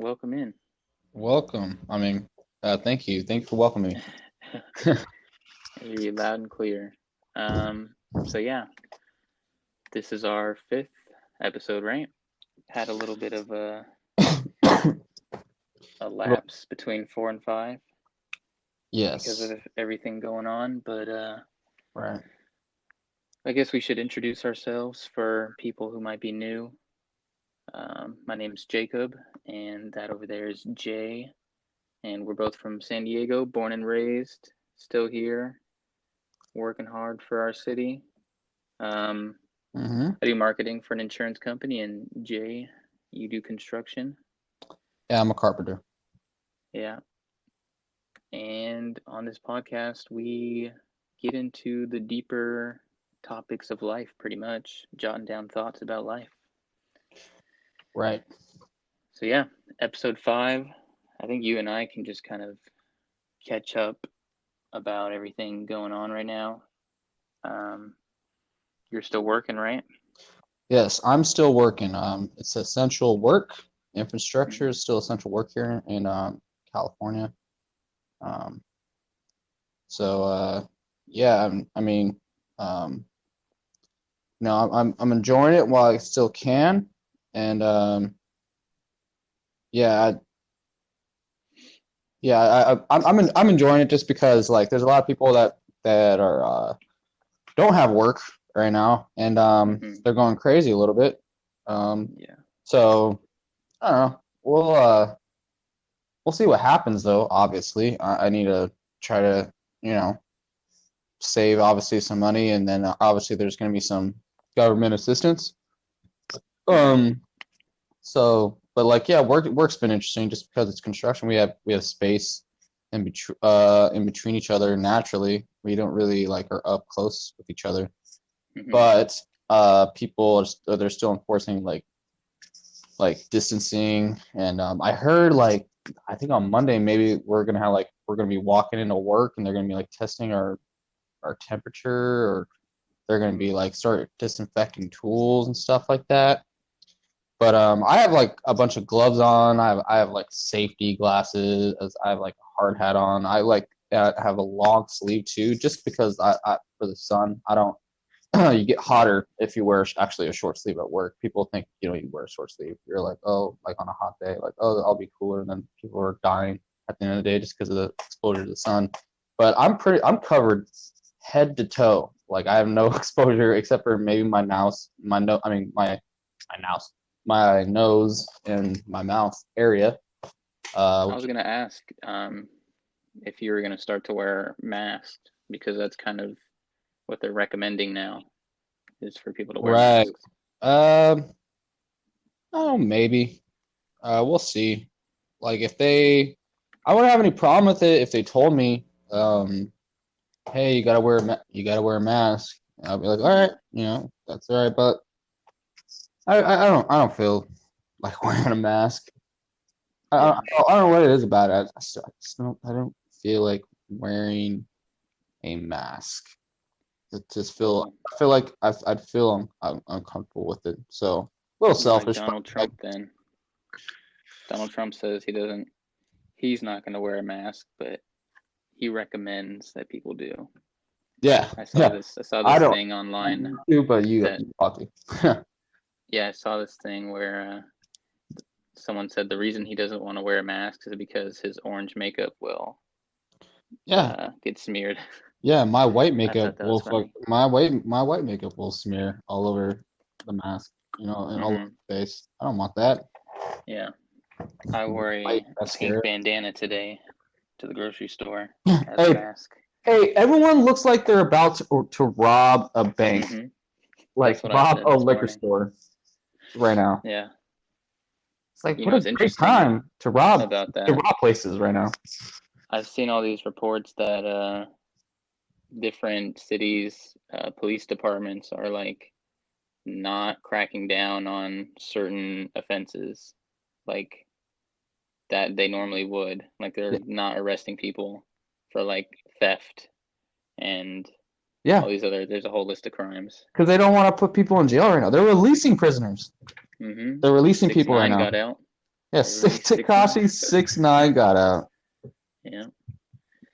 Welcome in. Welcome. Thank you. Thank you for welcoming me. I hear you loud and clear. So yeah, this is our fifth episode, right? Had a little bit of a lapse between four and five because Yes. of everything going on, but Right. I guess we should introduce ourselves for people who might be new. My name's Jacob, and that over there is Jay, and we're both from San Diego, born and raised, still here, working hard for our city. Um, Mm-hmm. I do marketing for an insurance company, and Jay, you do construction. Yeah, I'm a carpenter. Yeah. And on this podcast, we get into the deeper topics of life, pretty much, jotting down thoughts about life. Right. So, yeah, episode five, I think you and I can just kind of catch up about everything going on right now. You're still working, right? Yes, I'm still working. It's essential work. Infrastructure Mm-hmm. is still essential work here in California. Um, so yeah, um, I'm enjoying it while I still can, and yeah, I'm enjoying it just because like there's a lot of people that are don't have work right now, and Mm-hmm. they're going crazy a little bit. Um, Yeah. so I don't know. We'll see what happens though. Obviously, I need to try to you know save obviously some money, and then obviously there's going to be some government assistance. Mm-hmm. Um, but like yeah, work's been interesting just because it's construction. We have space in between each other naturally. We don't really like are up close with each other. Mm-hmm. But people they're still enforcing like distancing, and I heard like I think on Monday maybe we're gonna be walking into work and they're gonna be like testing our temperature, or they're gonna be like start disinfecting tools and stuff like that. But I have like a bunch of gloves on. I have like safety glasses. I have like a hard hat on. I like have a long sleeve too, just because I for the sun. I don't you get hotter if you wear actually a short sleeve at work. People think you wear a short sleeve. You're like, oh, like on a hot day, like, oh, I'll be cooler, and then people are dying at the end of the day just because of the exposure to the sun. But I'm covered head to toe. Like I have no exposure except for maybe my nose, my nose, my nose and my mouth area. I was Which gonna ask if you were gonna start to wear masks because that's kind of what they're recommending now is for people to wear right. masks. Um. Oh, maybe. We'll see. Like I wouldn't have any problem with it if they told me, hey, you gotta wear a mask. And I'll be like, all Mm-hmm. right, that's all right. But I don't feel like wearing a mask. Yeah. I don't know what it is about it. I don't feel like wearing a mask. Well, I feel like I'd feel uncomfortable with it. So a little you're like selfish, but Donald like, Trump then. Donald Trump says he's not going to wear a mask, but he recommends that people do. yeah, I saw yeah. this I saw I this don't thing online do, but that you ought to. yeah, I saw this thing where someone said the reason he doesn't want to wear a mask is because his orange makeup will Yeah, get smeared. yeah. I thought that was funny. My white makeup will smear all over the mask, and all over Hmm. the face. I don't want that. Yeah. I wore White a pink mascara. bandana today to the grocery store as a Hey, mask. hey, everyone looks like they're about to rob a bank, Hmm. like That's what I rob said a this liquor morning. store right now. Yeah. It's like You what know, a it's great interesting time about to that. rob places right now. I've seen all these reports that different cities, police departments are like not cracking down on certain offenses like that they normally would. Like they're Yeah, not arresting people for like theft and yeah, all these other. There's a whole list of crimes. because they don't want to put people in jail right now. They're releasing prisoners. Mm-hmm. They're releasing Six people right nine now. got out. Yeah, Everybody 6'9". Takashi 6'9" got out. Yeah,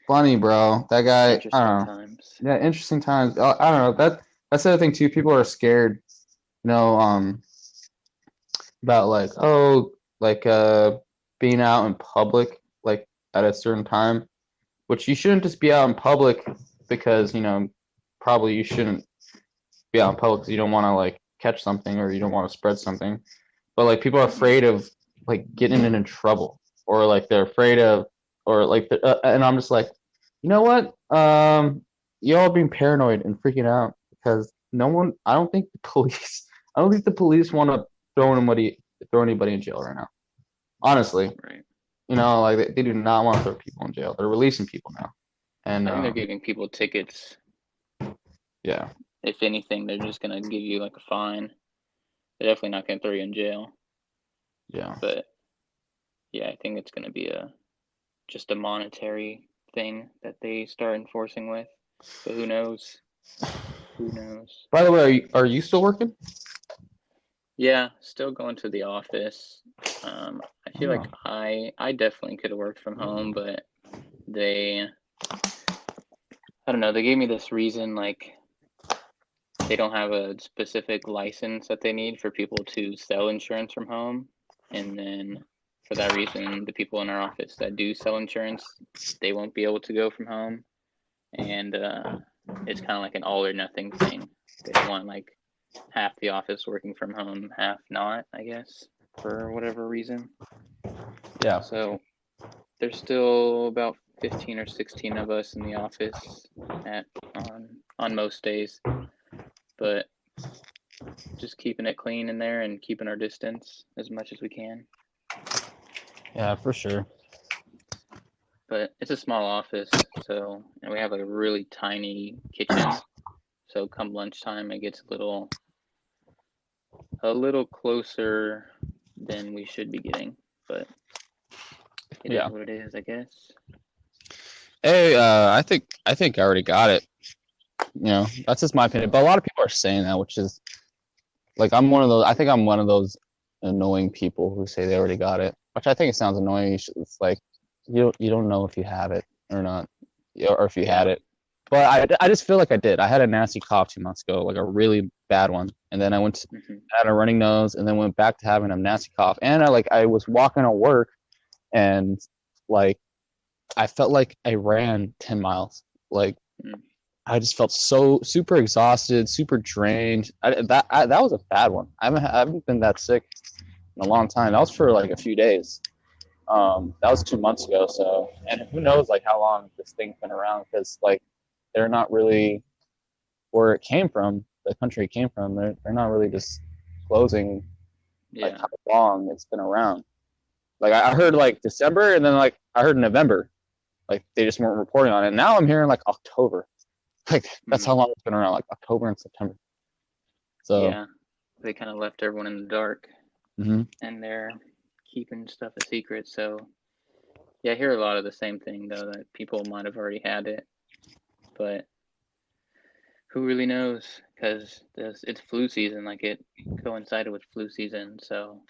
Funny, bro. That guy. I interesting don't know. times. Yeah, interesting times. I don't know. That's the other thing too. People are scared, you know, about like being out in public like at a certain time, which you shouldn't just be out in public because probably you shouldn't be out in public because you don't want to like catch something or you don't want to spread something. But like people are Hmm. afraid of like getting in trouble or like they're afraid of or like and I'm just like, you know what? Y'all being paranoid and freaking out because no one. I don't think the police. I don't think the police want to throw anybody in jail right now. Honestly, Right. like they do not want to throw people in jail. They're releasing people now, and I think they're giving people tickets. yeah, If anything, they're just gonna give you like a fine. They're definitely not gonna throw you in jail. yeah, But yeah, I think it's gonna be a just a monetary thing that they start enforcing with. But who knows? Who knows? By the way, are you still working? Yeah, still going to the office. I feel Oh, like I definitely could have worked from home, but they I don't know, they gave me this reason like they don't have a specific license that they need for people to sell insurance from home. And then for that reason, the people in our office that do sell insurance, they won't be able to go from home. And it's kind of like an all or nothing thing. They don't want like half the office working from home, half not, I guess, for whatever reason. yeah, So there's still about 15 or 16 of us in the office at on most days, but just keeping it clean in there and keeping our distance as much as we can. yeah, for sure. But it's a small office, so and we have a really tiny kitchen. So come lunchtime, it gets a little closer than we should be getting. But it Yeah. is what it is, I guess. Hey, I think I already got it. That's just my opinion. But a lot of people are saying that, which is like I'm one of those. I think I'm one of those annoying people who say they already got it, which I think it sounds annoying. It's like you don't know if you have it or not, or if you had Yeah. it. But I just feel like I did. I had a nasty cough 2 months ago, like a really bad one, and then Hmm. had a running nose, and then went back to having a nasty cough. And I was walking to work, and like I felt like I ran 10 miles. Like Mm. I just felt so super exhausted, super drained. That was a bad one. I haven't been that sick in a long time. That was for like a few days. That was 2 months ago. So, and who knows like how long this thing's been around because like they're not really where it came from, the country it came from. They're not really disclosing like Yeah. how long it's been around. Like I heard like December, and then like I heard November. Like they just weren't reporting on it. Now I'm hearing like October. Like that's how Mm. long it's been around, like October and September. So, Yeah. They kind of left everyone in the dark mhm. and they're keeping stuff a secret. So, yeah, I hear a lot of the same thing, though, that people might have already had it. But who really knows? Because it's flu season, like it coincided with flu season. So,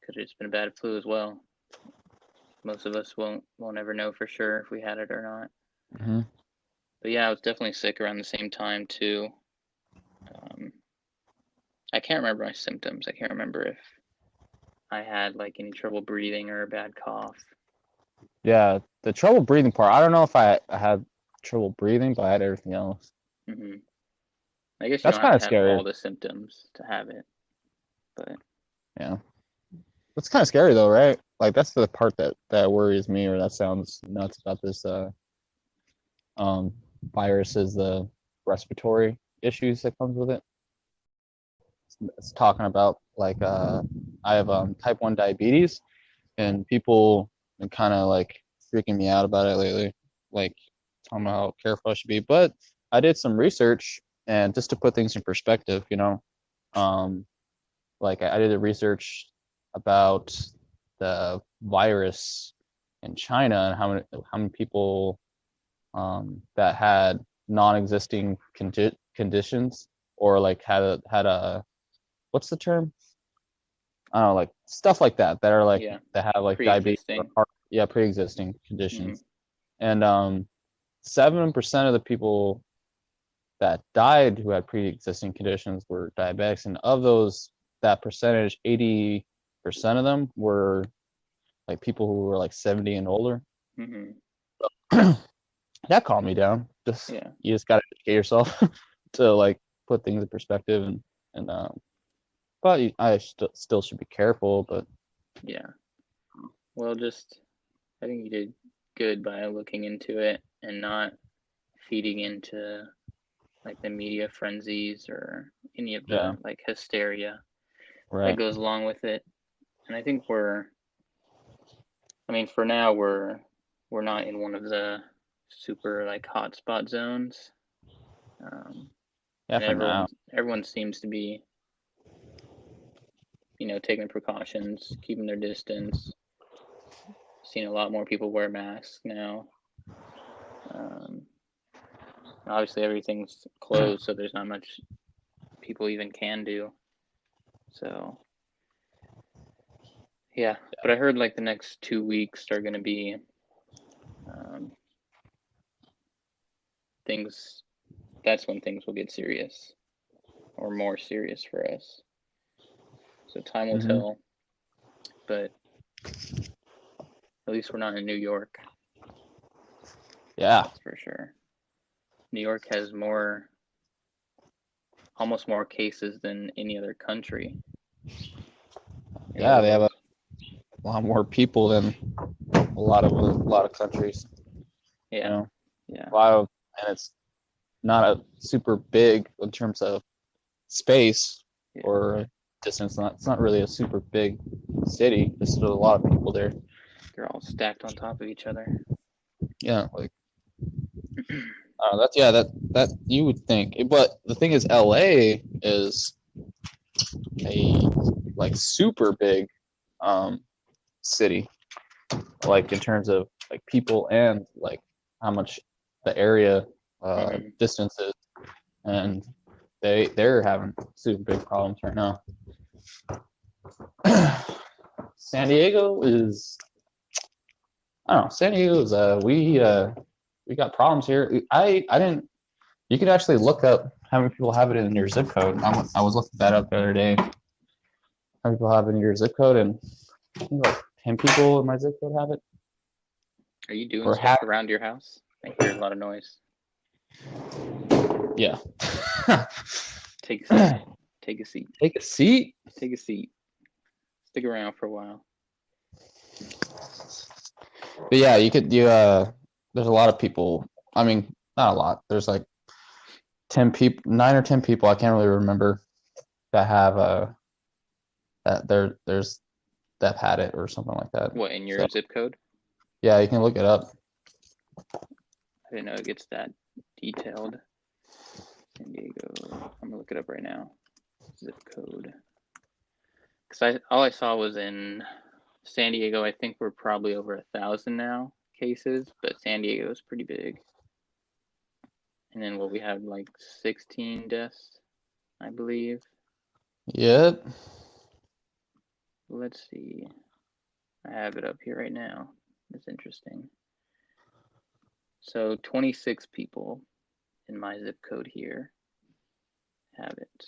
could have just been a bad flu as well. Most of us won't ever know for sure if we had it or not. Mhm. But yeah, I was definitely sick around the same time too. Um, I can't remember my symptoms. I can't remember if I had like any trouble breathing or a bad cough. Yeah, the trouble breathing part. I don't know if I had trouble breathing, but I had everything else. Hmm. I guess you That's don't have kind to of have scary. all the symptoms to have it, but Yeah, that's kind of scary though, right? Like that's the part that worries me, or that sounds nuts about this um virus is the respiratory issues that comes with it. It's talking about like I have type 1 diabetes, and people been kind of like freaking me out about it lately, like talking about how careful I should be. But I did some research, and just to put things in perspective, um, like I did a research about the virus in China and how many people that had non-existing conditions or like had a what's the term? I don't know, like stuff like that are like Yeah, that have like diabetes or pre-existing. heart, yeah, pre-existing Hmm. conditions. And 7% of the people that died who had pre-existing conditions were diabetics, and of those, that percentage, 80% of them were like people who were like 70 and older. Hmm. That calmed me down. Just Yeah, you just gotta educate yourself to like put things in perspective, and but I still should be careful. But yeah. Well, just I think you did good by looking into it and not feeding into like the media frenzies or any of yeah, the like hysteria that right, goes along with it. And I think I mean, for now we're not in one of the super like hotspot zones, um, yeah, and for now, everyone seems to be taking precautions, keeping their distance. Seeing a lot more people wear masks now. Um, Obviously, everything's closed, so there's not much people even can do. So yeah, but I heard like the next 2 weeks are going to be um, things. That's when things will get serious or more serious for us. So time will hmm tell. But at least we're not in New York. yeah, That's for sure. New York has almost more cases than any other country in the yeah, they have a world. lot more people than a lot of countries. You Yeah, know, yeah, a lot of, and it's not a super big in terms of space yeah. or distance. It's not really a super big city. There's still a lot of people there. They're all stacked on top of each other. Yeah, like that's yeah, that you would think, but the thing is, LA is a like super big um city, like in terms of like people and like how much the area Hmm. distance is, and they're having super big problems right now. San Diego is I don't know. San Diego is we got problems here. I didn't. You could actually look up how many people have it in your zip code. I was looking that up the other day. How many people have it in your zip code, and I think like 10 people in my zip code have it, Are you doing or have. stuff around your house? I hear a lot of noise. Yeah. Take a seat. Take a seat. Take a seat. Take a seat. Stick around for a while. But yeah, you there's a lot of people. I mean, not a lot. There's like 10 people, 9 or 10 people. I can't really remember that have that there's that had it or something like that. What, in So your zip code? yeah, you can look it up. I didn't know it gets that detailed. San Diego. I'm gonna look it up right now. Zip code. Because all I saw was in San Diego. I think we're probably over 1,000 now cases, but San Diego is pretty big. And then what we have like 16 deaths, I believe. Yeah. Let's see. I have it up here right now. That's interesting. So 26 people in my zip code here have it.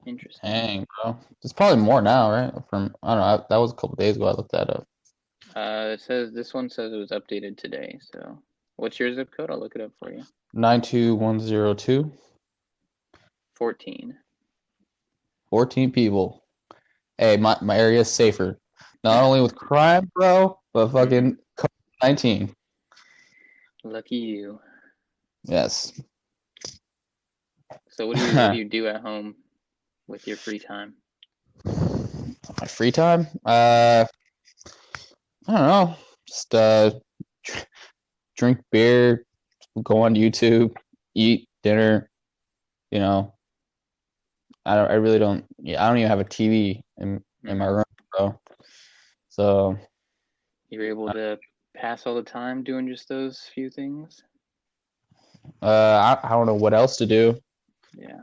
Interesting. Dang, bro. It's probably more now, right? From I don't know. That was a couple days ago. I looked that up. It says this one says it was updated today. So what's your zip code? I'll look it up for you. 92102. 14. 14 people. Hey, my area is safer. Not only with crime, bro, but fucking COVID-19. Lucky you. Yes. So what do you do at home with your free time? My free time? I don't know. Just drink beer, go on YouTube, eat dinner. You know, I really don't. Yeah, I don't even have a TV in my Mm-hmm. room, bro. So You're able to pass all the time doing just those few things? I don't know what else to do. Yeah.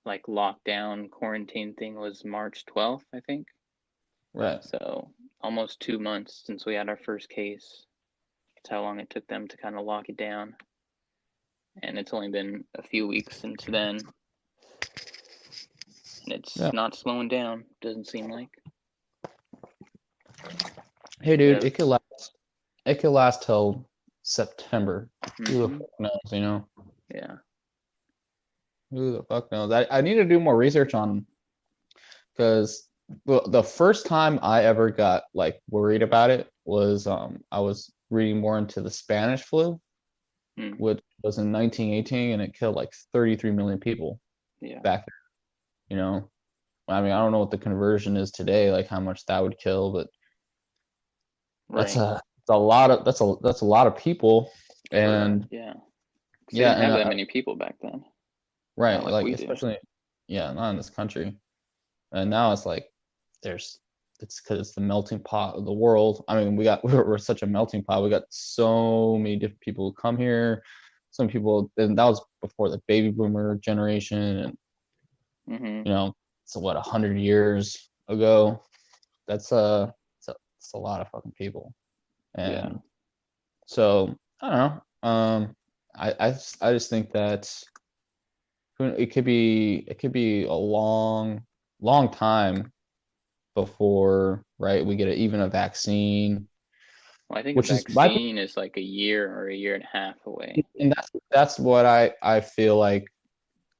like lockdown quarantine thing was March 12th, I think. Right. So almost 2 months since we had our first case. That's how long it took them to kind of lock it down. And it's only been a few weeks since then. And it's Yeah. not slowing down, doesn't seem like. Hey, We dude, have, it could last till September. Who the mm-hmm, fuck knows, you know? yeah, Who the fuck knows? I need to do more research on because the first time I ever got like worried about it was I was reading more into the Spanish flu, mm, which was in 1918 and it killed like 33 million people yeah, back there, you know. I mean, I don't know what the conversion is today, like how much that would kill, but right. that's a lot of that's a lot of people. And Yeah. Because they yeah, didn't and have that many people back then. Not right, like like we do. especially yeah, not in this country. And now it's like there's it's because it's the melting pot of the world. I mean, we're such a melting pot. We got so many different people who come here. Some people, and that was before the baby boomer generation, and Mm-hmm. you know, so what 100 years ago. That's it's a lot of fucking people, Yeah. and so I don't know. I just think that it could be a long time before right we get even a vaccine, Well, I think a which is my vaccine is like a year or a year and a half away. and that's what I feel like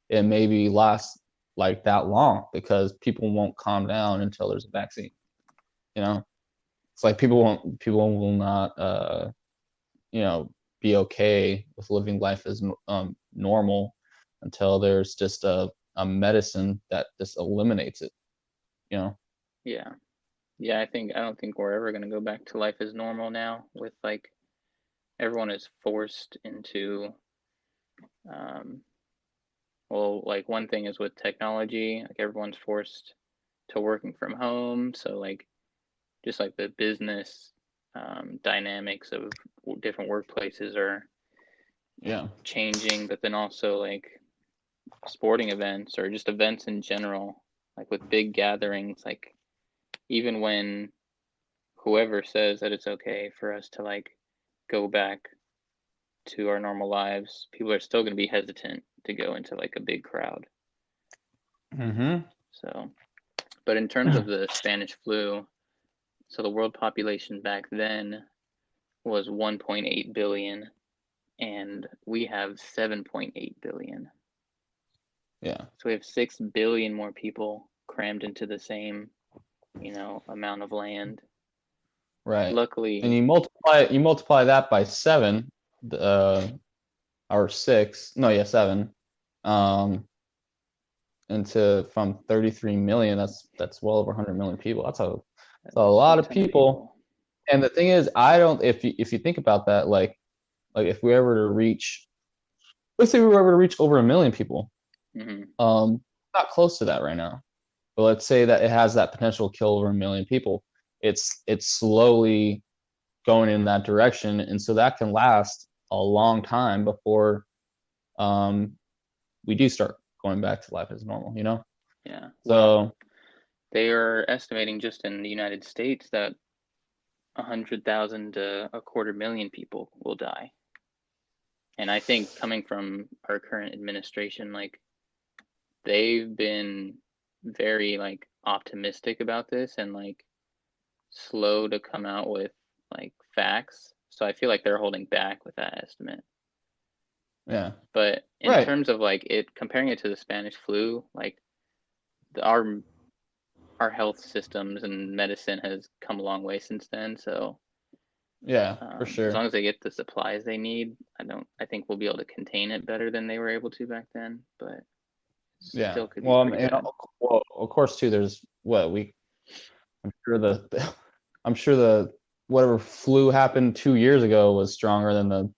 it maybe lasts like that long because people won't calm down until there's a vaccine. You know, it's like people will not you know be okay with living life as normal until there's just a medicine that just eliminates it. You know. Yeah. Yeah, I don't think we're ever going to go back to life as normal now with like everyone is forced into um well, like one thing is with technology, like everyone's forced to working from home, so like just like the business dynamics of different workplaces are Yeah. changing, but then also like sporting events or just events in general, like with big gatherings, like even when whoever says that it's okay for us to like go back to our normal lives, people are still going to be hesitant to go into like a big crowd. Mm-hmm. So, but in terms of the Spanish flu, so the world population back then was 1.8 billion and we have 7.8 billion. Yeah. So we have 6 billion more people crammed into the same, amount of land. Right. And Luckily, you multiply that by seven, uh, or six. No, yeah, seven. Um, into from 33 million. That's well over 100 million people. That's a that's a lot shit of ton of people. people. And the thing is, I don't. If you think about that, like if we ever to reach, let's say we were ever to reach over 1 million people, Mm-hmm. not close to that right now. But let's say that it has that potential to kill over 1 million people. It's slowly going in that direction, and so that can last a long time before um, we do start going back to life as normal. You know. Yeah. Well, So they are estimating just in the United States that 100,000 to a quarter million people will die. And I think coming from our current administration, like they've been very like optimistic about this and like slow to come out with like facts. So I feel like they're holding back with that estimate. yeah, But in right. terms of like it comparing it to the Spanish flu, like our health systems and medicine has come a long way since then. So Yeah, for as sure. long as they get the supplies they need, I think we'll be able to contain it better than they were able to back then. But Yeah. still could be Well, pretty bad. well, of course too. There's what we. I'm sure I'm sure the whatever flu happened 2 years ago was stronger than the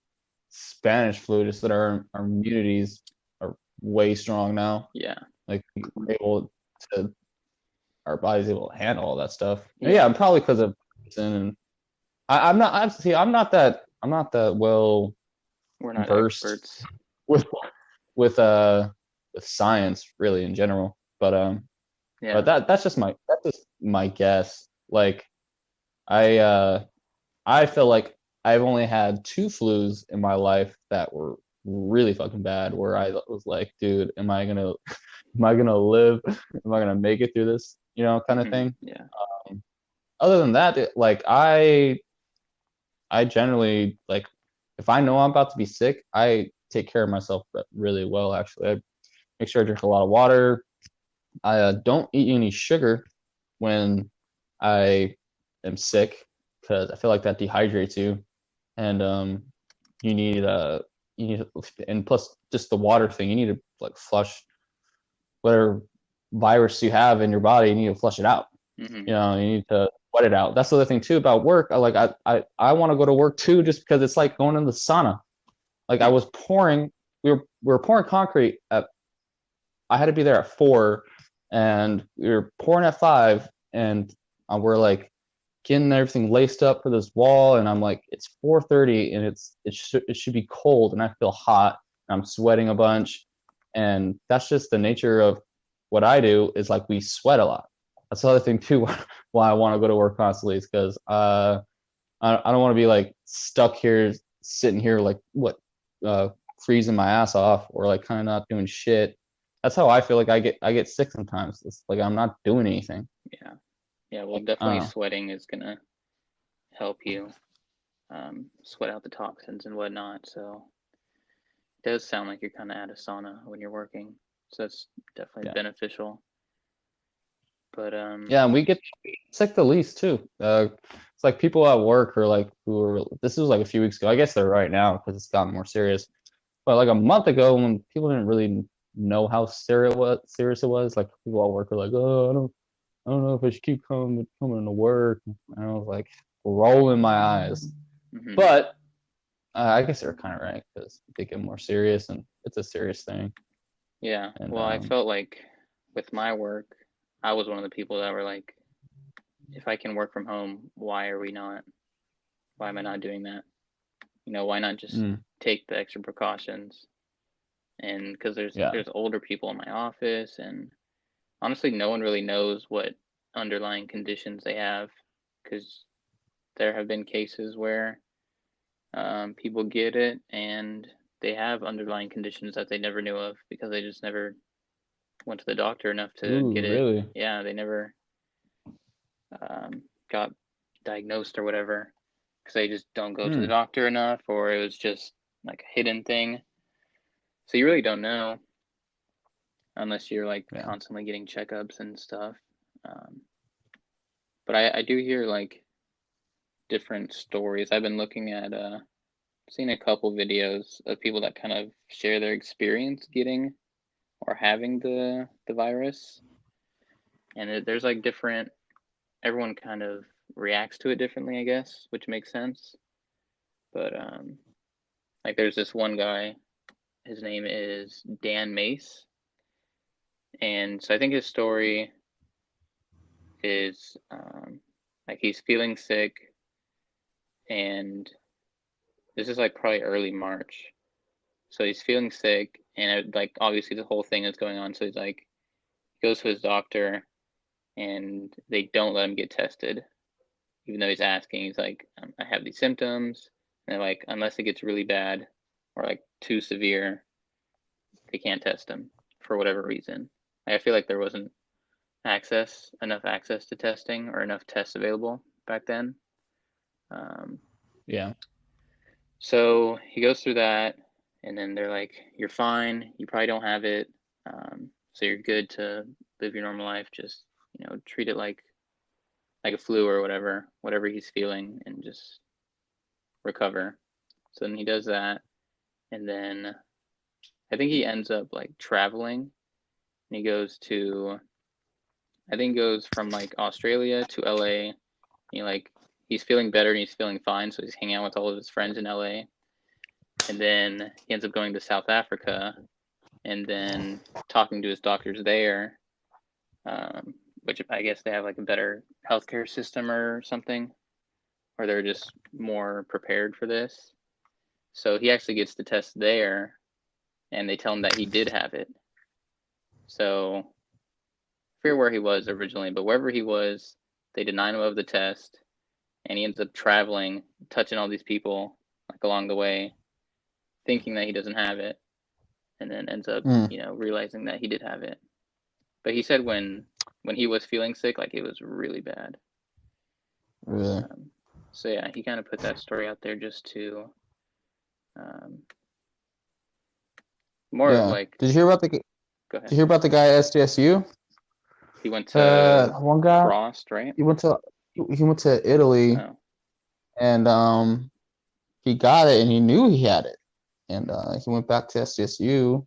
Spanish flu. Just that our immunities are way strong now. Yeah, Like we're able to our body's able to handle all that stuff. And yeah, yeah, probably because of and I'm not. I'm not that well we're not versed experts. with with with science really in general. But Yeah. that's just my guess. Like I I feel like I've only had two flus in my life that were really fucking bad where I was like, dude, am I gonna live? Am I gonna make it through this? You know, kind of thing. Yeah. Other than that, like I generally like if I know I'm about to be sick, I take care of myself really well actually. I make sure I drink a lot of water. I don't eat any sugar when I am sick because I feel like that dehydrates you, and you need you need and plus just the water thing, you need to like flush whatever virus you have in your body. You need to flush it out. Hmm. You know, you need to sweat it out. That's the other thing too about work. I want to go to work too, just because it's like going in the sauna. Like I was pouring, we were pouring concrete at. I had to be there at 4, and we were pouring at 5, and we're like getting everything laced up for this wall, and I'm like, it's 4:30, and it should be cold, and I feel hot, and I'm sweating a bunch, and that's just the nature of what I do. Is like we sweat a lot. That's the other thing too. Why I want to go to work constantly is because I don't want to be like stuck here, sitting here like uh, freezing my ass off or like kind of not doing shit. That's how I feel like I get sick sometimes. It's like I'm not doing anything. Yeah. Yeah. Well, I don't definitely know. sweating is gonna help you sweat out the toxins and whatnot. So it does sound like you're kind of at a sauna when you're working. So that's definitely Yeah, beneficial. But yeah, and we get sick the least too. It's like people at work are like who are this was like a few weeks ago. I guess they're right now because it's gotten more serious. But like a month ago, when people didn't really know how serious it was, like people at work were like, "Oh, I don't know if I should keep coming to work." And I was like rolling my eyes. mhm. But I guess they're kind of right because they get more serious and it's a serious thing. Yeah. And Well, I felt like with my work, I was one of the people that were like, if I can work from home, why are we not? Why am I not doing that? Why not just mm, take the extra precautions? And because yeah, there's older people in my office, and honestly, no one really knows what underlying conditions they have, because there have been cases where people get it and they have underlying conditions that they never knew of because they just never went to the doctor enough to ooh, get it. really? Yeah, they never got diagnosed or whatever because they just don't go to the Hmm. doctor enough, or it was just like a hidden thing. So you really don't know unless you're like Yeah. constantly getting checkups and stuff. Um, but I do hear like different stories. I've been looking at seen a couple videos of people that kind of share their experience getting or having the virus, and there's like different. Everyone kind of reacts to it differently, I guess, which makes sense. But like there's this one guy. His name is Dan Mace, and so I think his story is like he's feeling sick, and this is like probably early March. So he's feeling sick, and like obviously the whole thing is going on. So he's like goes to his doctor, and they don't let him get tested, even though he's asking. He's like, I have these symptoms, and they're like, unless it gets really bad or like too severe, they can't test him for whatever reason. I feel like there wasn't enough access to testing or enough tests available back then. Um, Yeah. so he goes through that, and then they're like, "You're fine. You probably don't have it. So you're good to live your normal life. Just treat it like a flu or whatever he's feeling, and just recover." So then he does that, and then I think he ends up like traveling, and he goes to I think he goes from like Australia to LA. He's feeling better and he's feeling fine, so he's hanging out with all of his friends in LA. And then he ends up going to South Africa and then talking to his doctors there, which I guess they have like a better healthcare system or something, or they're just more prepared for this. So he actually gets the test there, and they tell him that he did have it. So I forget where he was originally, but wherever he was, they denied him of the test, and he ends up traveling, touching all these people like along the way, thinking that he doesn't have it, and then ends up, Hmm. realizing that he did have it. But he said when he was feeling sick, like it was really bad. Really? Um, so yeah, he kind of put that story out there just to um, more of Yeah. like, Did you hear about the go Did you ahead. hear about the guy at SDSU? He went to One guy. Frost, right? He went to he went to Italy, Oh, and he got it, and he knew he had it, and he went back to SDSU,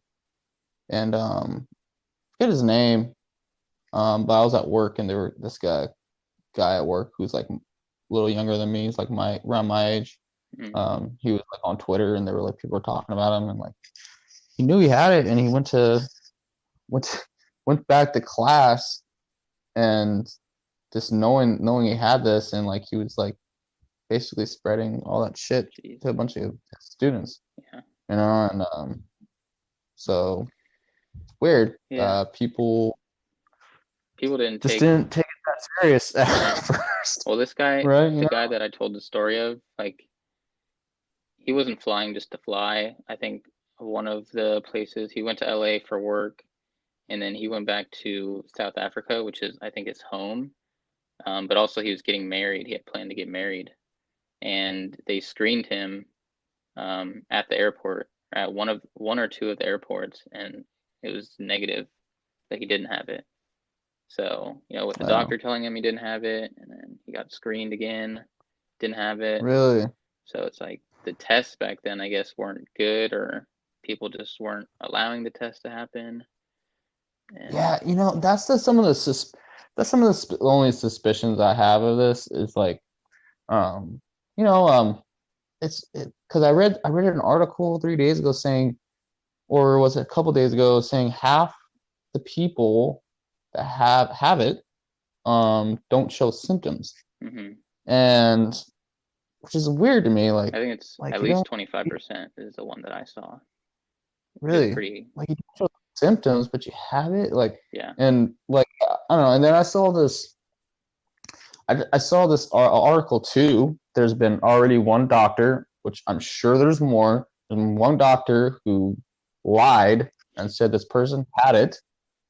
and I forget his name. But I was at work, and there were this guy at work who's like a little younger than me. He's like my around my age. mm, He was like on Twitter, and there were like people were talking about him, and like he knew he had it, and he went to, went back to class, and just knowing he had this, and like he was like basically spreading all that shit jeez, to a bunch of students, yeah, and so weird. yeah. People People didn't just take, didn't take it that serious yeah. at first, Well, this guy, right? You the know? guy that I told the story of, like he wasn't flying just to fly. I think one of the places he went to LA for work, and then he went back to South Africa, which is I think his home. But also he was getting married. He had planned to get married, and they screened him at the airport, at one or two of the airports, and it was negative that he didn't have it. So, with the Wow, doctor telling him he didn't have it, and then he got screened again, didn't have it. really? So it's like the tests back then, I guess, weren't good, or people just weren't allowing the test to happen. And Yeah, that's some of the only suspicions I have of this is like, um, you know, because I read an article 3 days ago saying, or was it a couple days ago saying half the people that have it don't show symptoms, hmm and which is weird to me. I think it's Like at you least don't 25% is the one that I saw, which is really pretty, like you don't show symptoms, but you have it. Like yeah. and like I don't know. And then I saw this article too. There's been already one doctor, which I'm sure there's more. And one doctor who lied and said this person had it,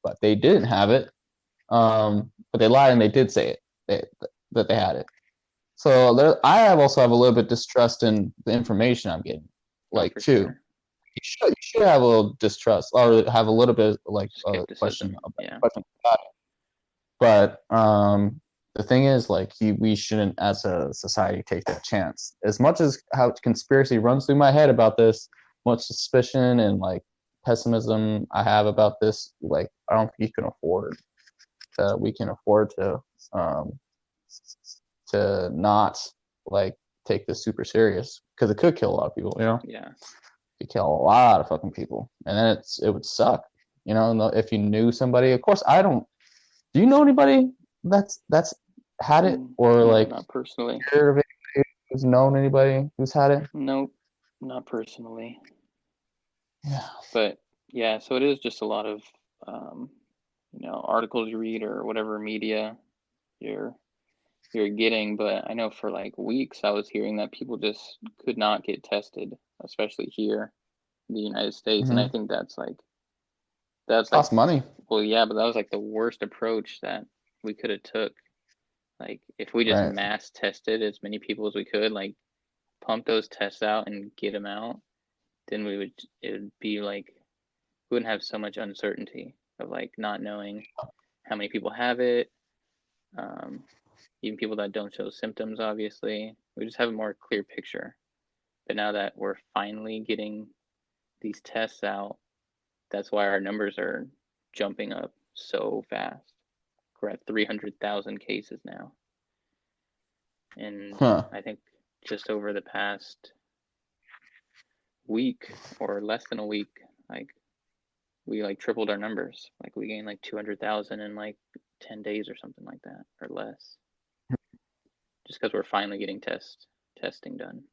but they didn't have it. But they lied and they did say it they, that they had it. So also have a little bit distrust in the information I'm getting, Oh, like for too. sure. You should have a little distrust or have a little bit like a Skepticism. Yeah. question about it. But the thing is, like, we shouldn't, as a society, take that chance. As much as how conspiracy runs through my head about this, much suspicion and like pessimism I have about this, like, I don't think we can afford um, to not like take this super serious because it could kill a lot of people. Yeah. It could kill a lot of fucking people, and then it would suck. If you knew somebody. Of course, I don't. Do you know anybody that's had it or No, like not personally. heard of it who's known anybody who's had it? Nope, not personally. Yeah. But yeah, so it is just a lot of um, articles you read or whatever media you're you're getting. But I know for like weeks I was hearing that people just could not get tested, especially here in the United States. And I Mm-hmm. think that's like Costs money. well, yeah, but that was like the worst approach that we could have took. Like if we just Right. mass tested as many people as we could, like pump those tests out and get them out, then it would be like we wouldn't have so much uncertainty of like not knowing how many people have it, um, even people that don't show symptoms. Obviously, we just have a more clear picture. But now that we're finally getting these tests out, that's why our numbers are jumping up so fast. We're at 300,000 cases now, and Huh. I think just over the past week or less than a week, like we like tripled our numbers. Like we gained like 200,000 in like 10 days or something like that or less. Just because we're finally getting testing done.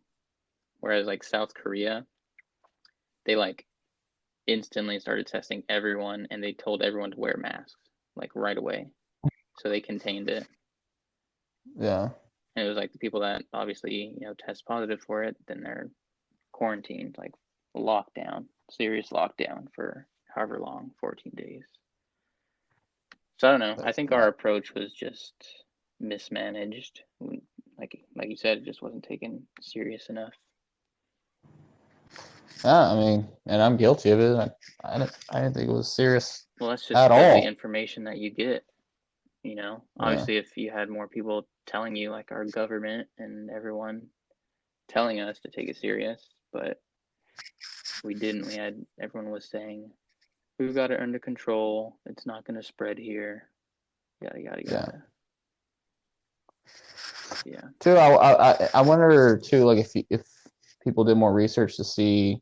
Whereas like South Korea, they like instantly started testing everyone, and they told everyone to wear masks like right away. So they contained it. Yeah. And it was like the people that obviously, test positive for it, then they're quarantined, like lockdown, serious lockdown for however long, 14 days. So I don't know. I That's think our not. approach was just mismanaged. Like you said, it just wasn't taken serious enough. Yeah, I mean, and I'm guilty of it. I didn't think it was serious Well, that's just at because of the all. information that you get. Yeah. Obviously, if you had more people telling you, like our government and everyone telling us to take it serious, but we didn't. Everyone was saying, we've got it under control. It's not going to spread here. Yada, yada, Yeah. yada. Yeah. Too, I wonder too, like if people did more research to see,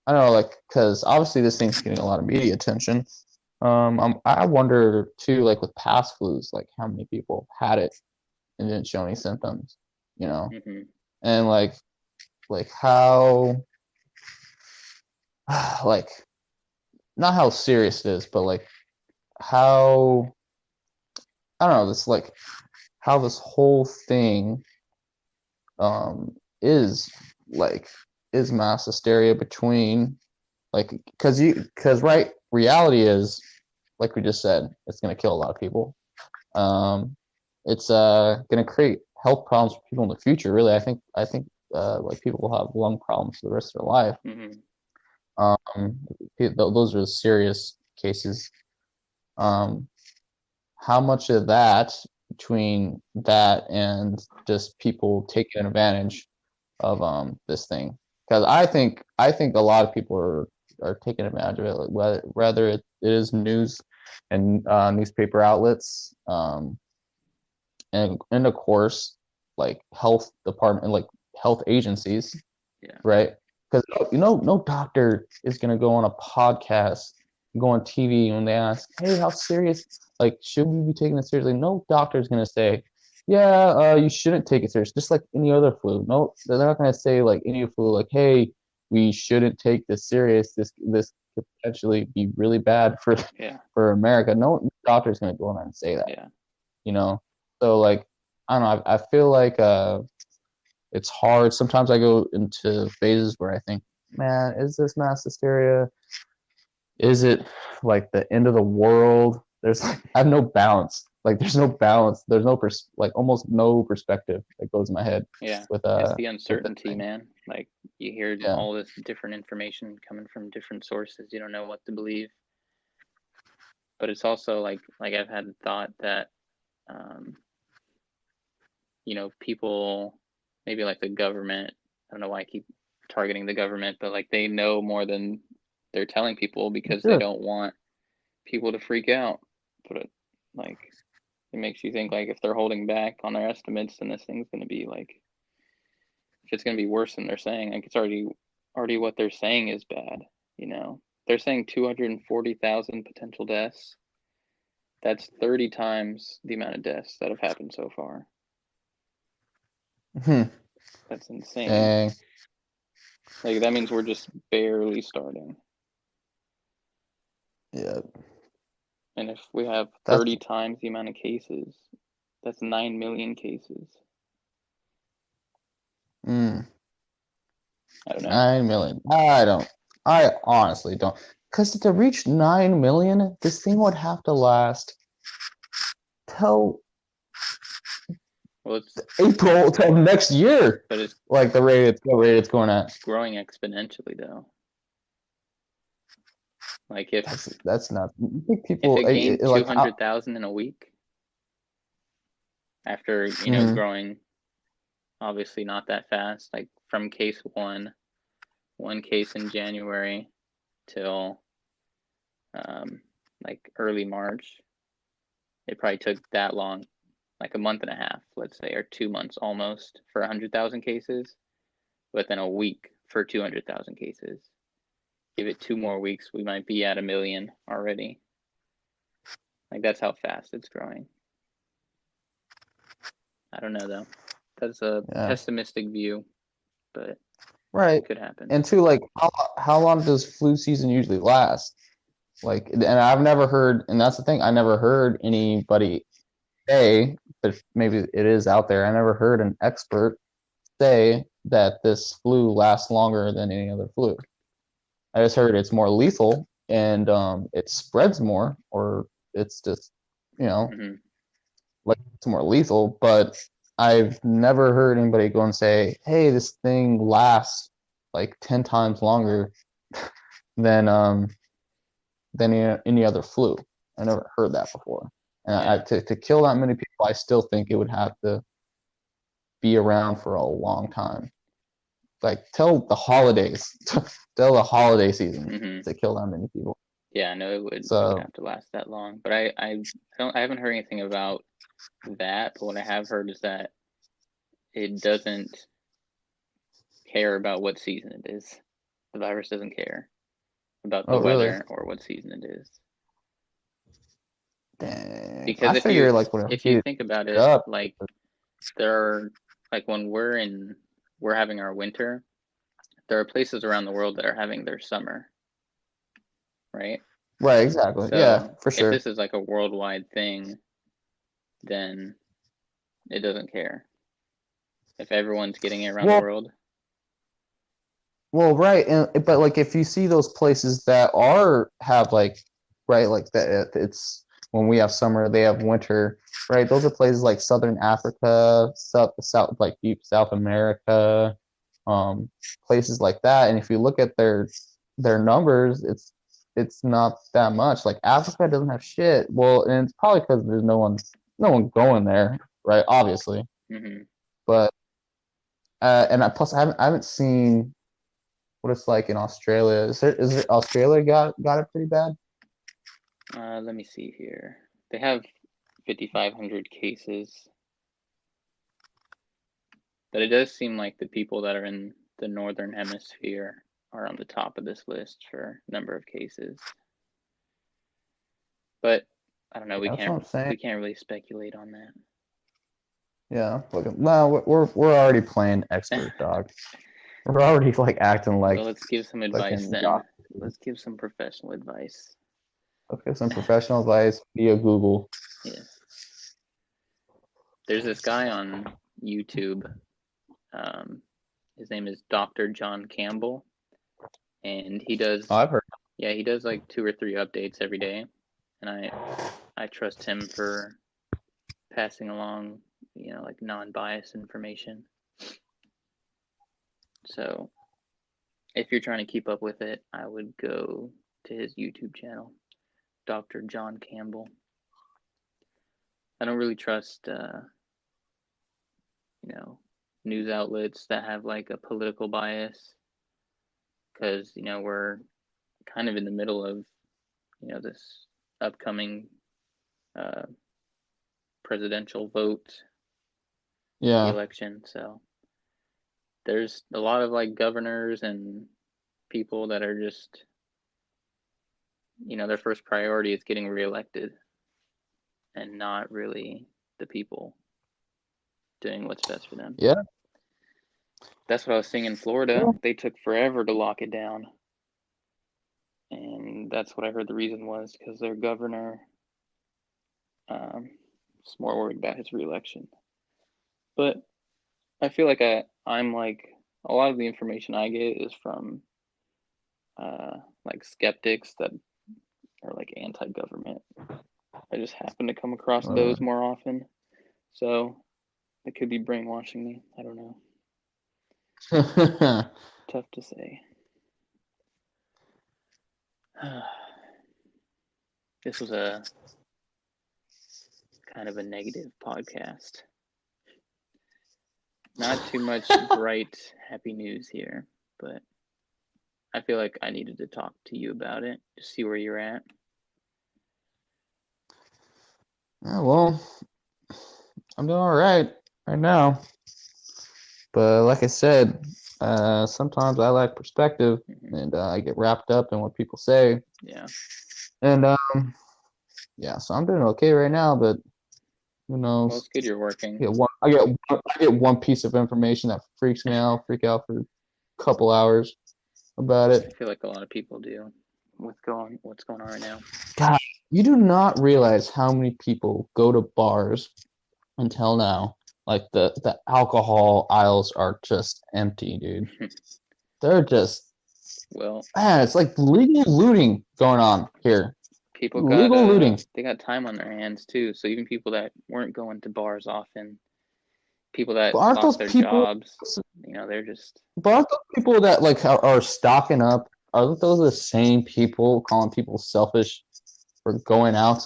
I don't know, like because obviously this thing's getting a lot of media attention. I wonder too, like with past flus, like how many people had it and didn't show any symptoms, you know, Mm-hmm. and like how, like not how serious it is, but like how, I don't know, this like how this whole thing um is like is mass hysteria between, like because right, reality is, like we just said, it's going to kill a lot of people. It's going to create health problems for people in the future. Really, I think like people will have lung problems for the rest of their life. Mm-hmm. um those are serious cases. um how much of that, between that and just people taking advantage of this thing, because I think a lot of people are taking advantage of it, like whether it is news and newspaper outlets, and of course like health department, like health agencies, Yeah. right? Because no doctor is gonna go on a podcast, go on TV when they ask, "Hey, how serious? Like, should we be taking this seriously?" No doctor is gonna say, "Yeah, you shouldn't take it serious." Just like any other flu. No, they're not gonna say like any flu, like, "Hey, we shouldn't take this serious. This could potentially be really bad for Yeah. for America." No doctor is gonna go on and say that. Yeah. You know, so like I don't know. I feel like it's hard. Sometimes I go into phases where I think, man, is this mass hysteria? Is it like the end of the world? There's like, I have no balance. Like there's no balance. There's no like almost no perspective that goes in my head Yeah. with It's the this uncertainty, thing. man. Like you hear Yeah. all this different information coming from different sources. You don't know what to believe. But it's also like I've had the thought that um, people, maybe like the government, I don't know why I keep targeting the government, but like they know more than they're telling people because they Sure. don't want people to freak out. But like it makes you think like if they're holding back on their estimates, then this thing's going to be like, if it's going to be worse than they're saying, like it's already what they're saying is bad. They're saying 240,000 potential deaths. That's 30 times the amount of deaths that have happened so far. Hmm. That's insane. Dang. Like that means we're just barely starting. Yeah. And if we have That's 30 times the amount of cases, that's 9 million cases. mm, I don't know. 9 million. I don't. I honestly don't. Because to reach 9 million, this thing would have to last till Well, April till next year. but it's Like the rate it's going at. growing exponentially though. Like if That's not. You think if people it gained like 200,000 in a week after, mm-hmm. growing obviously not that fast, like from case one case in January till like early March. It probably took that long, like a month and a half, let's say, or 2 months almost for 100,000 cases, but then a week for 200,000 cases. Give it 2 more weeks, we might be at a million already. Like that's how fast it's growing. I don't know though. That's a Yeah. pessimistic view, but Right. could happen. And two, like how long does flu season usually last? Like, and I've never heard, and that's the thing, I never heard anybody say, but maybe it is out there. I never heard an expert say that this flu lasts longer than any other flu. I just heard it's more lethal and it spreads more, or it's just, you know, Hmm. like it's more lethal. But I've never heard anybody go and say, "Hey, this thing lasts like 10 times longer than any other flu." I never heard that before. And Yeah. to kill that many people, I still think it would have to be around for a long time. Like till the holidays, till the holiday season Hmm. to kill that many people. Yeah, I know it would So have to last that long. But I haven't heard anything about that. But what I have heard is that it doesn't care about what season it is. The virus doesn't care about the oh really? weather or what season it is. Dang. Because I figure like when it if you heats think about it, up. like there are like when we're having our winter, there are places around the world that are having their summer, right? Right, exactly. Yeah, So for if sure. this is like a worldwide thing, then it doesn't care. If everyone's getting it around the Well, world, well, right, and but like if you see those places that are have like right like that it's when we have summer they have winter, right? Those are places like Southern Africa, South like deep South America, um, places like that. And if you look at their numbers, it's not that much. Like Africa doesn't have shit. Well, and it's probably because there's no one going there, right? Obviously, hmm. but and plus I haven't seen what it's like in Australia. Is there Australia got it pretty bad? Let me see here. They have 5,500 cases, but it does seem like the people that are in the northern hemisphere are on the top of this list for number of cases. But I don't know. Yeah, that's what I'm saying. We can't really speculate on Yeah, look, no, we're already playing expert, that. dog. We're already like acting Well, let's give some like advice in then. Jock. Let's give some professional advice. Let's get some professional advice via Google. Yes. There's this guy on YouTube. Um, his name is Dr. John Campbell, and Oh, I've heard. he does like 2 or 3 updates every day, and I trust him for passing along, like non-biased information. So if you're trying to keep up with it, I would go to his YouTube channel, Dr. John Campbell. I don't really trust, news outlets that have like a political bias because, we're kind of in the middle of, this upcoming uh, presidential vote, the Yeah, election. So there's a lot of like governors and people that are just, their first priority is getting reelected and not really the people doing what's best for them. yeah. That's what I was seeing in Florida. They took forever to lock it down. And that's what I heard the reason was because their governor is more worried about his reelection. But I feel like I'm like a lot of the information I get is from like skeptics that are like anti-government. I just happen to come across Uh, those more often, so it could be brainwashing me. I don't know. Tough to say. This was a kind of a negative podcast. Not too much bright, happy news here, but I feel like I needed to talk to you about it to see where you're at. yeah, well, I'm doing all right now. But like I said, sometimes I lack perspective, Mm-hmm. and I get wrapped up in what people say. Yeah. And yeah, so I'm doing okay right now. But who Well, knows? it's good you're working. I get one piece of information that freaks me out, freak out for a couple hours about I it. feel like a lot of people do. What's going on right now? God, you do not realize how many people go to bars until now. Like the alcohol aisles are just empty, dude. They're just Well, man, it's like legal looting going on here. people got Legal looting. they got time on their hands too. So even people that weren't going to bars often, people that But aren't lost those their people? jobs, they're just But aren't those people that like are stocking up? Aren't those the same people calling people selfish for going out?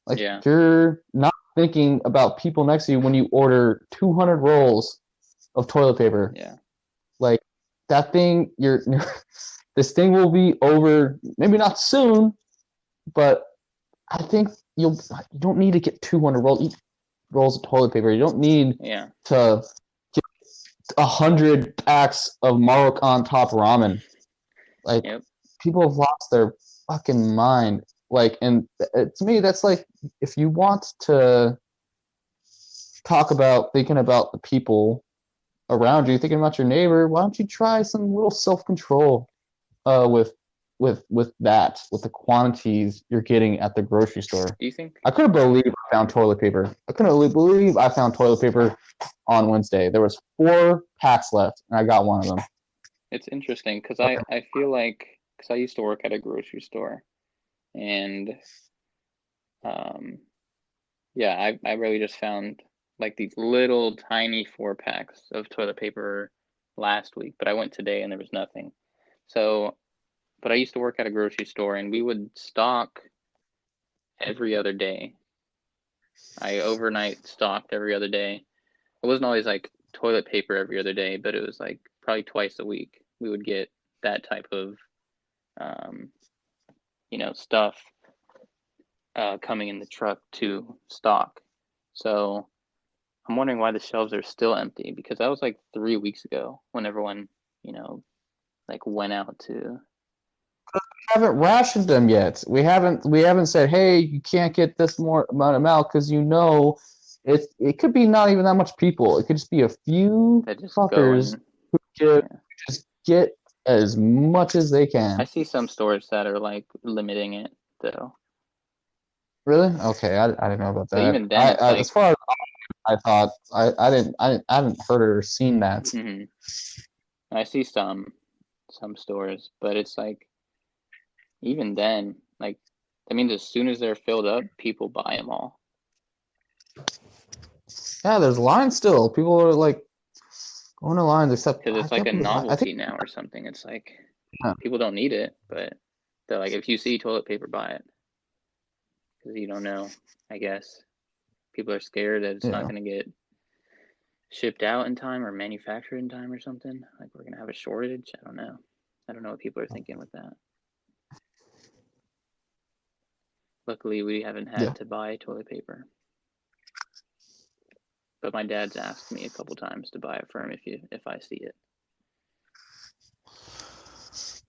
Like yeah, you're not thinking about people next to you when you order 200 rolls of toilet paper. yeah. Like that thing, you're this thing will be over. Maybe not soon, but I think you don't need to get 200 rolls of toilet paper. You don't need Yeah. to get 100 packs of Marukan top ramen. Like Yep. people have lost their fucking mind. Like, and to me, that's like if you want to talk about thinking about the people around you, thinking about your neighbor, why don't you try some little self control with with the quantities you're getting at the grocery store. Do you think I couldn't believe I found toilet paper. I couldn't believe I found toilet paper on Wednesday. There was 4 packs left, and I got one of them. it's interesting? Because I feel like because I used to work at a grocery store, and um, yeah, I really just found like these little tiny 4 packs of toilet paper last week, but I went today and there was nothing. So, but I used to work at a grocery store and we would stock every other day. I overnight stocked every other day. It wasn't always like toilet paper every other day, but it was like probably twice a week. We would get that type of um, stuff coming in the truck to stock. So I'm wondering why the shelves are still empty because that was like 3 weeks ago when everyone, you know, like went out to. We haven't rationed them yet. We haven't said, hey, you can't get this more amount of milk because it could be not even that much people. It could just be a few That just go fuckers and who get, yeah. just get as much as they I can. see some stores that are like limiting it though. Really? Okay, I didn't know about But that. even then, it's As like, far as I thought, I haven't heard or seen that. mhm. I see some stores, but it's like even then, like that means as soon as they're filled up, people buy them all Yeah, there's lines still. People are like going to lines, except because I it's like can't a believe I think novelty now or something. It's like yeah, people don't need it, but they're like, if you see toilet paper, buy it because you don't know. I guess people are scared that it's not yeah. going to get shipped out in time or manufactured in time or something. Like we're going to have a shortage. I don't know. I don't know what people are thinking with that. Luckily, we haven't Yeah. had to buy toilet paper. But my dad's asked me a couple times to buy it for him if I see it.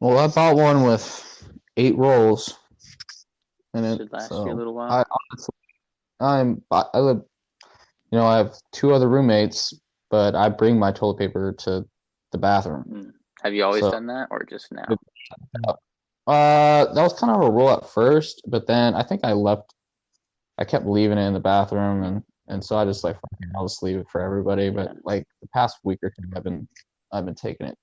Well, I bought one with 8 rolls in it, Should last you a so little I while. honestly I live. I have 2 other roommates, but I bring my toilet paper to the bathroom. Mm. Have you always So done that or just now? that was kind of a rule at first, but then I think I left. I kept leaving it in the bathroom, Mm. and so I just like I'll just leave it for everybody. But Yeah, like the past week or two, I've been taking it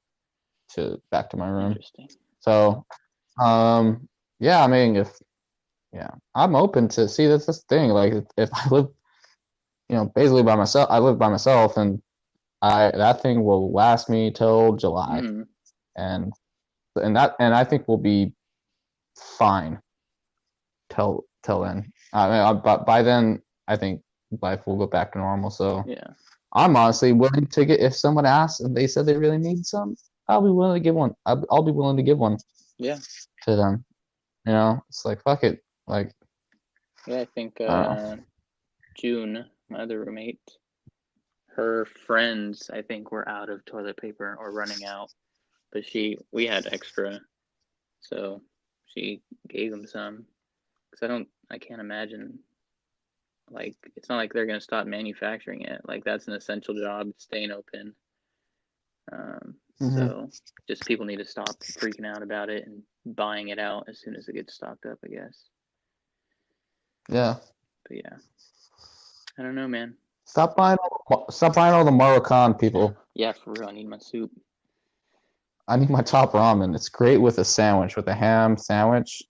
to back to my room. interesting. So yeah, I mean if yeah, I'm open to see that's this thing. Like if I live, basically by myself, I live by myself, and I that thing will last me till July, Mm. and and I think we'll be fine till then. I mean, but by then, I think life will go back to normal. So Yeah, I'm honestly willing to get if someone asks and they said they really need some, I'll be willing to give one. I'll be willing to give one yeah, to them. It's like fuck it. Like yeah. I think I don't know. June, my other roommate, her friends, I think, were out of toilet paper or running out, but we had extra, so she gave them some. Because I can't imagine like it's not like they're gonna stop manufacturing it. Like that's an essential job, staying open. So just people need to stop freaking out about it and buying it out as soon as it gets stocked up, I guess. Yeah. But yeah, I don't know, man. Stop buying all the Maruchan, people. Yeah, for real. I need my soup. I need my top ramen. It's great with a sandwich, with a ham sandwich,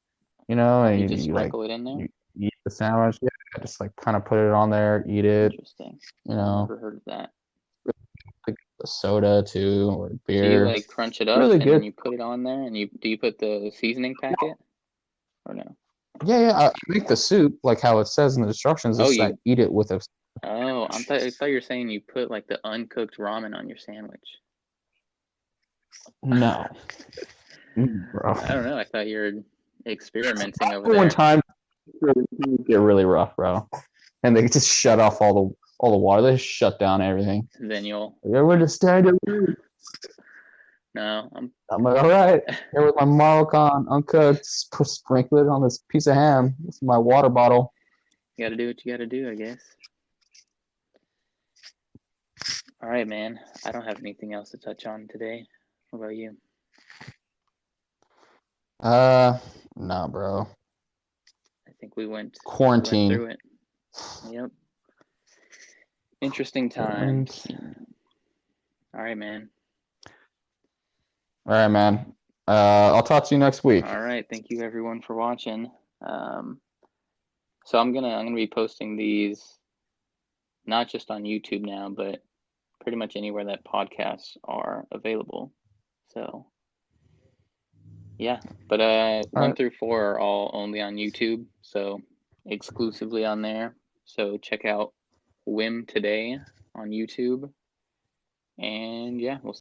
and You just you like sprinkle it in there. you eat the sandwich. Yeah, just like kind of put it on there, eat it. Interesting. You I've know, never heard of that. like a soda too, or Do you beer. like crunch it up Really and then good. you put it on there and do you put the seasoning packet or no? Yeah, yeah. I make the soup like how it says in the instructions. Oh, Just like eat it with a. I thought you were saying you put like the uncooked ramen on your sandwich. No, bro. I don't know. I thought you were experimenting over One there. time, get really rough, bro, and they just shut off all the water. They just shut down everything. Then you'll Yeah, we're just standing. no. I'm like, all right, here with my Maruchan uncooked, sprinkle it on this piece of ham. This is my water bottle. You got to do what you got to do, I guess. All right, man. I don't have anything else to touch on today. What about you? No, bro. I think we went Quarantine. through it. Yep. Interesting times. All right, man. All right, man. I'll talk to you next week. All right. Thank you everyone for watching. So I'm gonna be posting these not just on YouTube now, but pretty much anywhere that podcasts are available. So yeah, but All 1 right. through 4 are all only on YouTube, so exclusively on there. So check out WIM Today on YouTube, and yeah, we'll